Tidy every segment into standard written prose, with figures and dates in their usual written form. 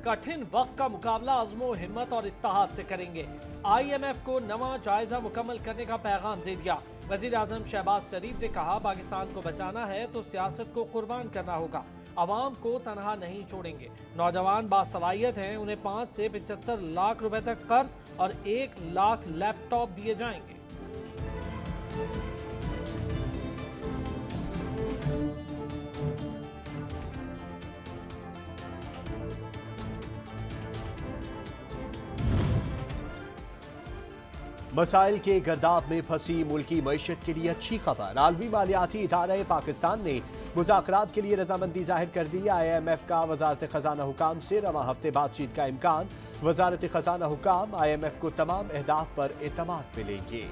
कठिन वक्त का मुकाबला अज़्मो हिम्मत और इत्तेहाद से करेंगे। IMF को नवा जायजा मुकम्मल करने का पैगाम दे दिया। वज़ीर आज़म शहबाज शरीफ ने कहा, पाकिस्तान को बचाना है तो सियासत को कुर्बान करना होगा, अवाम को तनहा नहीं छोड़ेंगे। नौजवान बासलाहियत हैं, उन्हें 5 से 75 लाख रुपए तक कर्ज और 1 लाख लैपटॉप दिए जाएंगे। मसाइल के गर्दाब में फंसी मुल्की मईशत के लिए अच्छी खबर। आलमी मालियाती इदारे पाकिस्तान ने मुज़ाकरात के लिए रजामंदी जाहिर कर दी। IMF का वजारत खजाना हुकाम से रवां हफ्ते बातचीत का इम्कान। वजारत खजाना हुकाम IMF को तमाम अहदाफ पर एतमाद मिलेंगे।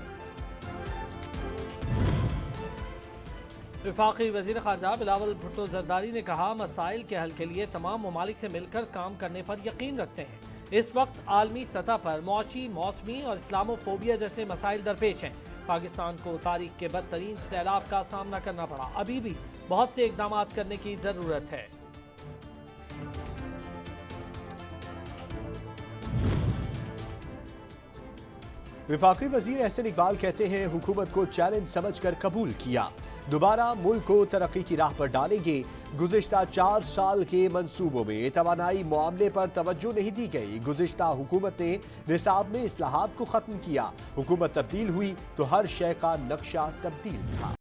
वफाकी वज़ीर ख़ारजा बिलावल भुट्टो ज़रदारी ने कहा, मसाइल के हल के लिए तमाम ममालिक से मिलकर काम करने पर यकीन रखते हैं। इस वक्त आलमी सतह पर मौशी, मौसमी और इस्लामोफोबिया जैसे मसाइल दरपेश हैं। पाकिस्तान को तारीख के बदतरीन सैलाब का सामना करना पड़ा। अभी भी बहुत से इकदाम करने की ज़रूरत है। वफाकी वजीर एहसन इकबाल कहते हैं, हुकूमत को चैलेंज समझकर कबूल किया, दोबारा मुल्क को तरक्की की राह पर डालेंगे। गुज़िश्ता 4 साल के मंसूबों में तवानाई मामले पर तवज्जो नहीं दी गई। गुज़िश्ता हुकूमत ने निसाब में इस्लाहात को खत्म किया। हुकूमत तब्दील हुई तो हर शय का नक्शा तब्दील था।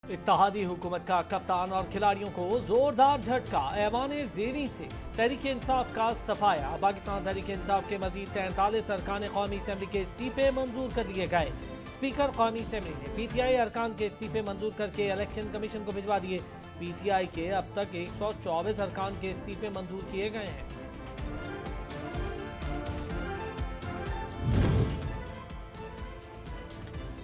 इत्तेहादी हुकूमत का कप्तान और खिलाड़ियों को जोरदार झटका। ऐवाने ज़ेरी से तहरीक इंसाफ का सफाया। पाकिस्तान तहरीक इंसाफ के मजीद 43 अरकान कौमी असम्बली के इस्तीफे मंजूर कर लिए गए। स्पीकर कौमी असम्बली ने PTI अरकान के इस्तीफे मंजूर करके इलेक्शन कमीशन को भिजवा दिए। PTI के अब तक 124 अरकान के इस्तीफे मंजूर किए गए हैं।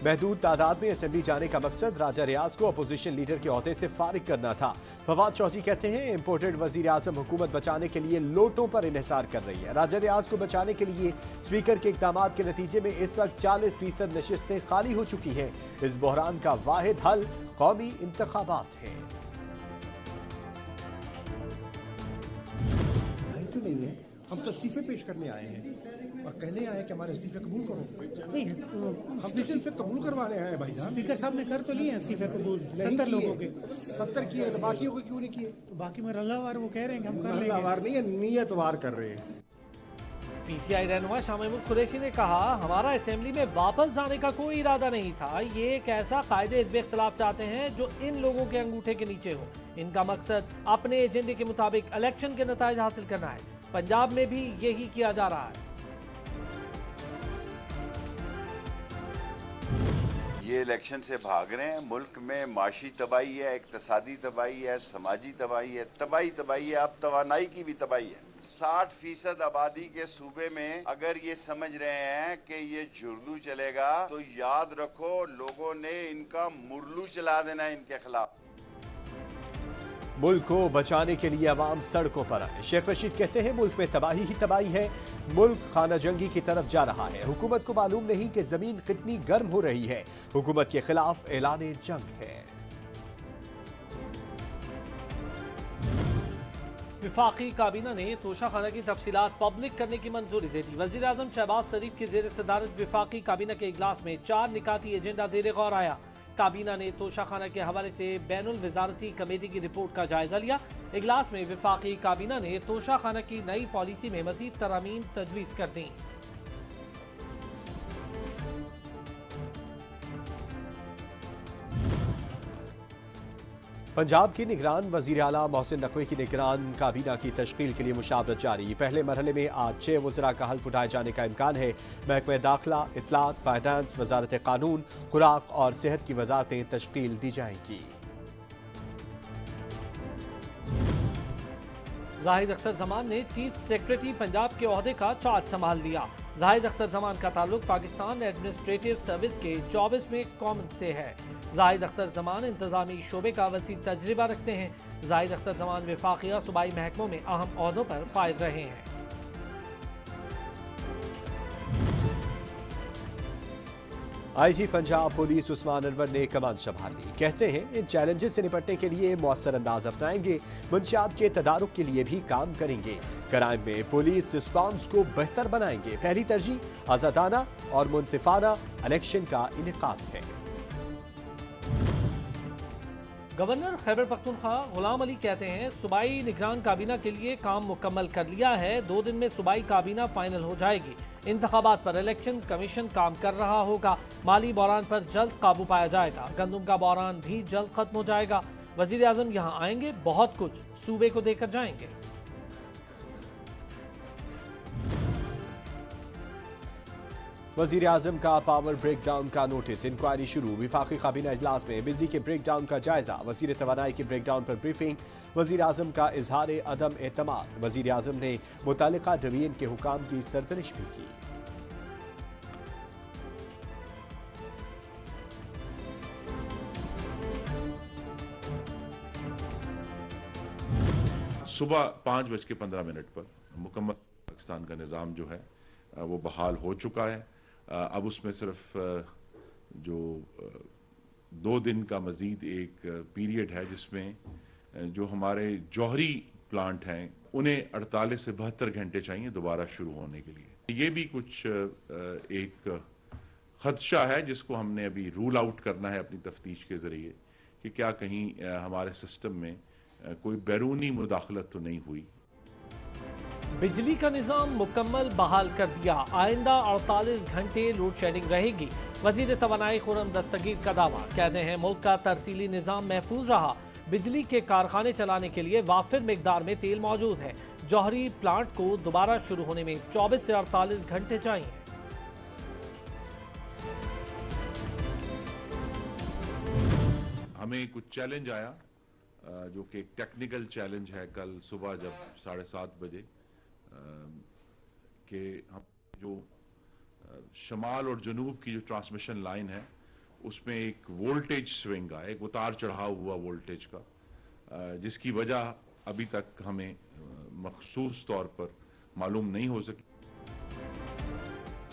महदूद तादाद में असेंबली जाने का मकसद राजा रियाज को अपोजिशन लीडर के ओहदे से फारिग करना था। फवाद चौधरी कहते हैं, इम्पोर्टेड वजीर आजम हुकूमत बचाने के लिए लोटों पर इन्हिसार कर रही है। राजा रियाज को बचाने के लिए स्पीकर के इकदाम के नतीजे में इस वक्त 40% नशिस्तें खाली हो चुकी हैं। इस बहरान का वाहिद हल कौमी इंतखाबात है। हम तो इस्तीफे पेश करने आए हैं और कहने आए कि हमारे इस्तीफे कबूल करो। नहीं, हम तो इस्तीफे कबूल करवाने आए हैं भाई साहब। स्पीकर साहब ने कर तो लिए इस्तीफे कबूल 70 लोगों के। 70 किए तो बाकियों को क्यों नहीं किए? तो बाकी में रल्लावार वो कह रहे हैं कि हम कर लेंगे। रल्लावार नहीं है, नियतवार कर रहे हैं। PTI रहनुमा शाह महमूद कुरैशी ने कहा, हमारा असेंबली में वापस जाने का कोई इरादा नहीं था। ये एक ऐसा कायदे हिज़्ब इख्तिलाफ चाहते हैं जो इन लोगों के अंगूठे के नीचे हो। इनका मकसद अपने एजेंडे के मुताबिक इलेक्शन के नताइज हासिल करना है। पंजाब में भी यही किया जा रहा है। ये इलेक्शन से भाग रहे हैं। मुल्क में माशी तबाही है, इक्तसादी तबाही है, समाजी तबाही है, तबाही है, अब तवानाई की भी तबाही है। 60% आबादी के सूबे में अगर ये समझ रहे हैं कि ये जुर्दू चलेगा तो याद रखो, लोगों ने इनका मुरलू चला देना है इनके खिलाफ। मुल्क को बचाने के लिए अवाम सड़कों पर आए। शेख रशीद कहते हैं, मुल्क में तबाही ही तबाही है, मुल्क खाना जंगी की तरफ जा रहा है। हुकूमत को मालूम नहीं कि जमीन कितनी गर्म हो रही है। हुकूमत के खिलाफ ऐलान जंग है। वफाकी काबीना ने तोशाखाना की तफसीलात पब्लिक करने की मंजूरी दे दी। वज़ीर आज़म शहबाज शरीफ की ज़ेर सदारत वफाकी काबीना के इजलास में 4 निकाती एजेंडा ज़ेर गौर आया। काबीना ने तोशाखाना के हवाले से बैनुल वजारती कमेटी की रिपोर्ट का जायजा लिया। इजलास में वफाकी काबीना ने तोशाखाना की नई पॉलिसी में मजीद तरमीम तजवीज़ कर दी। पंजाब की निगरान वज़ीर आला मोहसिन नकवी की निगरान काबीना की तश्कील के लिए मुशावरत जारी। पहले मरहले में आज 6 वज़रा का हल्फ उठाए जाने का इम्कान है। महकमा दाखिला, इत्तलात, फाइनेंस, वजारत कानून, खुराक और सेहत की वजारतें तश्कील दी जाएंगी। जाहिद अख्तर जमान ने चीफ सेक्रेटरी पंजाब के ओहदे का चार्ज संभाल लिया। जाहिद अख्तर जमान का ताल्लुक पाकिस्तान एडमिनिस्ट्रेटिव सर्विस के 24 में कॉमन से है। जाहिद अख्तर जमान इंतजामी शोबे का वसी तजर्बा रखते हैं। जाहिद अख्तर जमान वफाकी और सूबाई महकमों में अहम ओहदों पर फाइज रहे हैं। आईजी पंजाब पुलिस उस्मान अनवर ने कमान संभाल ली। कहते हैं इन चैलेंजेस से निपटने के लिए मौसर अंदाज अपनाएंगे, मंशियात के तदारुक के लिए भी काम करेंगे। क्राइम में पुलिस रिस्पांस को बेहतर बनाएंगे। पहली तरजीह आजादाना और मुनसिफाना इलेक्शन का इनेकाद है। गवर्नर खैबर पख्तूनख्वा गुलाम अली कहते हैं सूबाई निगरान काबीना के लिए काम मुकम्मल कर लिया है। 2 दिन में सूबाई काबीना फाइनल हो जाएगी। इंतखाबात पर इलेक्शन कमीशन काम कर रहा होगा। माली बहरान पर जल्द काबू पाया जाएगा। गंदम का बहरान भी जल्द खत्म हो जाएगा। वजीर आजम यहाँ आएंगे, बहुत कुछ सूबे को देकर जाएंगे। वजीर आजम का पावर ब्रेकडाउन का नोटिस, इंक्वायरी शुरू। विफाकी काबीना इजलास में बिजली के ब्रेकडाउन का जायजा। वजीर तवानाई के ब्रेकडाउन पर ब्रीफिंग। वजीर आजम का इजहार अदम एतमाद। वजीर आजम ने मुतालिका डिवीजन के हुकाम की सरजनिश भी की। सुबह 5:15 पर मुकम्मल पाकिस्तान का निज़ाम जो है वो बहाल हो चुका है। अब उसमें सिर्फ जो 2 दिन का मज़ीद एक पीरियड है जिसमें जो हमारे जौहरी प्लांट हैं उन्हें 48 से 72 घंटे चाहिए दोबारा शुरू होने के लिए। ये भी कुछ एक खदशा है जिसको हमने अभी रूल आउट करना है अपनी तफ्तीश के ज़रिए कि क्या कहीं हमारे सिस्टम में कोई बैरूनी मुदाखलत तो नहीं हुई। बिजली का निजाम मुकम्मल बहाल कर दिया। आइंदा 48 घंटे लोड शेडिंग रहेगी। वजीर तवानाई खुर्रम दस्तगीर का दावा। कहते हैं मुल्क का तरसीली निजाम महफूज रहा। बिजली के कारखाने चलाने के लिए वाफिर मिकदार में तेल मौजूद है। जौहरी प्लांट को दोबारा शुरू होने में 24 से 48 घंटे चाहिए। हमें कुछ चैलेंज आया जो कि एक टेक्निकल चैलेंज है। कल सुबह जब 7:30 बजे कि हम जो शमाल और जनूब की जो ट्रांसमिशन लाइन है उसमें एक वोल्टेज स्विंग आया, एक उतार चढ़ाव हुआ वोल्टेज का, जिसकी वजह अभी तक हमें मखसूस तौर पर मालूम नहीं हो सकी।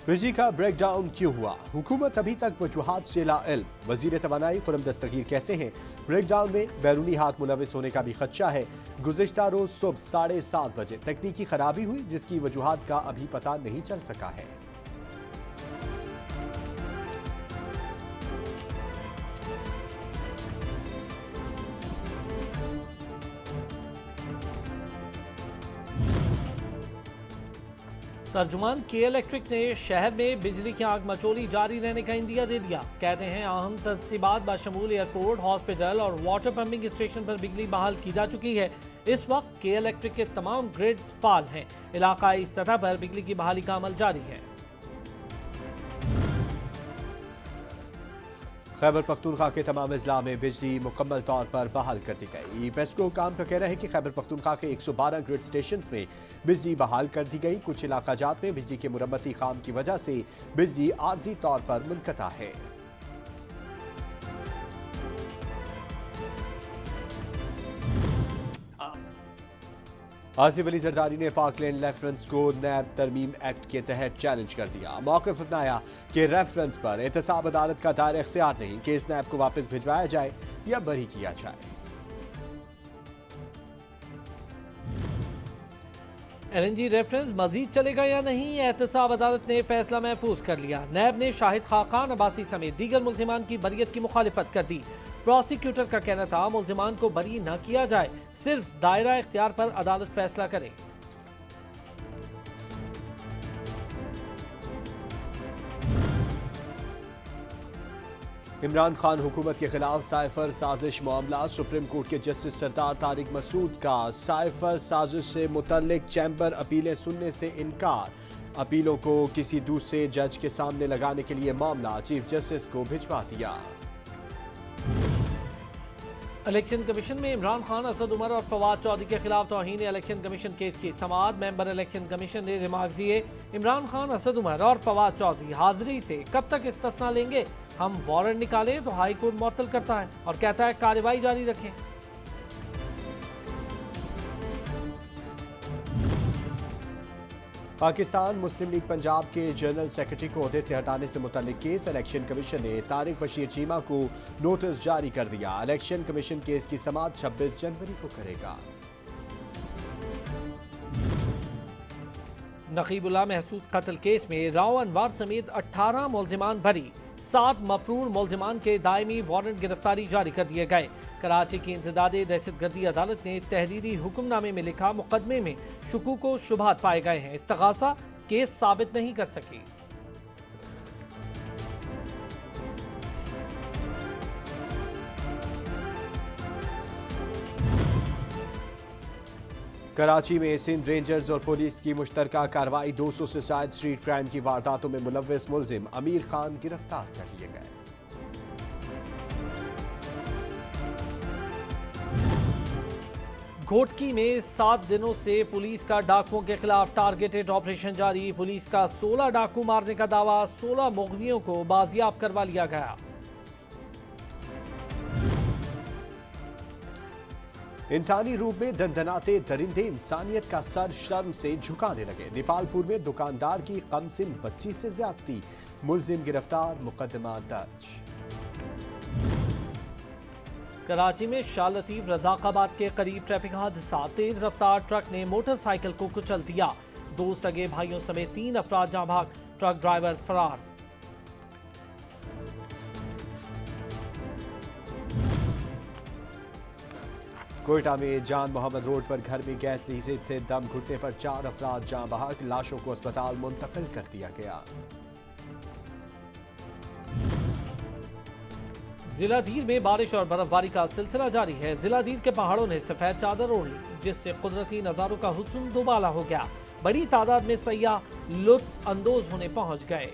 बिजली का ब्रेकडाउन क्यों हुआ? हुकूमत अभी तक वजूहात से लाइल्म। वजीर तवानाई खुर्रम दस्तगीर कहते हैं ब्रेकडाउन में बैरूनी हाथ मुलविस होने का भी खदशा है। गुज़िश्ता रोज सुबह 7:30 बजे तकनीकी खराबी हुई जिसकी वजूहात का अभी पता नहीं चल सका है। तर्जुमान के इलेक्ट्रिक ने शहर में बिजली की आग मचोली जारी रहने का इंदिया दे दिया। कहते हैं अहम तनसीबात बाशमूल एयरपोर्ट, हॉस्पिटल और वाटर पंपिंग स्टेशन पर बिजली बहाल की जा चुकी है। इस वक्त के इलेक्ट्रिक के तमाम ग्रिड्स फाल हैं। इलाकाई सतह पर बिजली की बहाली का अमल जारी है। खैबर पख्तूनख्वा के तमाम अजला में बिजली मुकम्मल तौर पर बहाल कर दी गई। पेस्को काम का कहना है कि खैबर पख्तूनख्वा के 112 ग्रिड स्टेशन में बिजली बहाल कर दी गई। कुछ इलाका जात में बिजली के मुरम्मती काम की वजह से बिजली आर्जी तौर पर मुनक़ता है। आसिफ अली जरदारी ने पाकलैंड रेफरेंस को नैब तरमीम एक्ट के तहत चैलेंज कर दिया। मौक़िफ़ अपनाया कि रेफरेंस पर एहतसाब अदालत का दायरा इख्तियार नहीं, केस नैब को वापस भिजवाया जाए या बरी किया जाए। LNG रेफरेंस मजीद चलेगा या नहीं, एहतसाब अदालत ने फैसला महफूज कर लिया। नैब ने शाहिद खाकान अब्बासी समेत दीगर मुल्जिमान की बरियत की मुखालिफत कर दी। प्रोसिक्यूटर का कहना था मुल्जिमान को बरी न किया जाए, सिर्फ दायरा इख्तियार पर अदालत फैसला करे। इमरान खान हुकूमत के खिलाफ साइफर साजिश मामला। सुप्रीम कोर्ट के जस्टिस सरदार तारिक मसूद का साइफर साजिश से मुतल्लिक चैम्बर अपीलें सुनने से इनकार। अपीलों को किसी दूसरे जज के सामने लगाने के लिए मामला चीफ जस्टिस को भिजवा दिया। इलेक्शन कमीशन में इमरान खान, असद उमर और फवाद चौधरी के खिलाफ तौहीन इलेक्शन कमीशन केस की समाअत। मेंबर इलेक्शन कमीशन ने रिमार्क दिए, इमरान खान, असद उमर और फवाद चौधरी हाजिरी से कब तक इस्तिस्ना लेंगे? हम वारंट निकालें तो हाई कोर्ट मुअत्तल करता है और कहता है कार्रवाई जारी रखें। पाकिस्तान मुस्लिम लीग पंजाब के जनरल सेक्रेटरी को ओहदे से हटाने से मुतल्लिक केस इलेक्शन कमीशन ने तारिक बशीर चीमा को नोटिस जारी कर दिया। इलेक्शन कमीशन केस की समाअत 26 जनवरी को करेगा। नकीबुल्लाह महसूद कत्ल केस में राव अनवार समेत 18 मुलजिमान भरी, 7 मफरूर मुलजिमान के दायमी वारंट गिरफ्तारी जारी कर दिए गए। कराची की इंसदादे दहशतगर्दी अदालत ने तहरीरी हुक्मनामे में लिखा मुकदमे में शुकूक व शुबहात पाए गए हैं, इस्तगासा केस साबित नहीं कर सकी। कराची में सिंध रेंजर्स और पुलिस की मुश्तरका कार्रवाई, 200 से ज्यादा स्ट्रीट क्राइम की वारदातों में मुलव्वस मुलजिम अमीर खान गिरफ्तार कर लिए गए। घोटकी में 7 दिनों से पुलिस का डाकुओं के खिलाफ टारगेटेड ऑपरेशन जारी। पुलिस का 16 डाकू मारने का दावा, 16 मुगवियों को बाजियाब करवा लिया गया। इंसानी रूप में दंदनाते दरिंदे इंसानियत का सर शर्म से झुकाने लगे। नेपालपुर में दुकानदार की कमसिन बच्ची से ज्यादती, मुलजिम गिरफ्तार, मुकदमा दर्ज। कराची में शाह लतीफ रजाकाबाद के करीब ट्रैफिक हादसा, तेज रफ्तार ट्रक ने मोटरसाइकिल को कुचल दिया, 2 सगे भाइयों समेत 3 अफराद जाँ भाग, ट्रक ड्राइवर फरार। कोयटा में जान मोहम्मद रोड पर घर में गैस लीकेज से दम घुटने पर 4 अफराद जाँ बहक, लाशों को अस्पताल मुंतकिल कर दिया गया। जिलाधीर में बारिश और बर्फबारी का सिलसिला जारी है। जिलाधीर के पहाड़ों ने सफेद चादर ओढ़ी, जिससे कुदरती नजारों का हुस्न दुबाला हो गया। बड़ी तादाद में सयाह लुत्फ अंदोज होने पहुंच गए।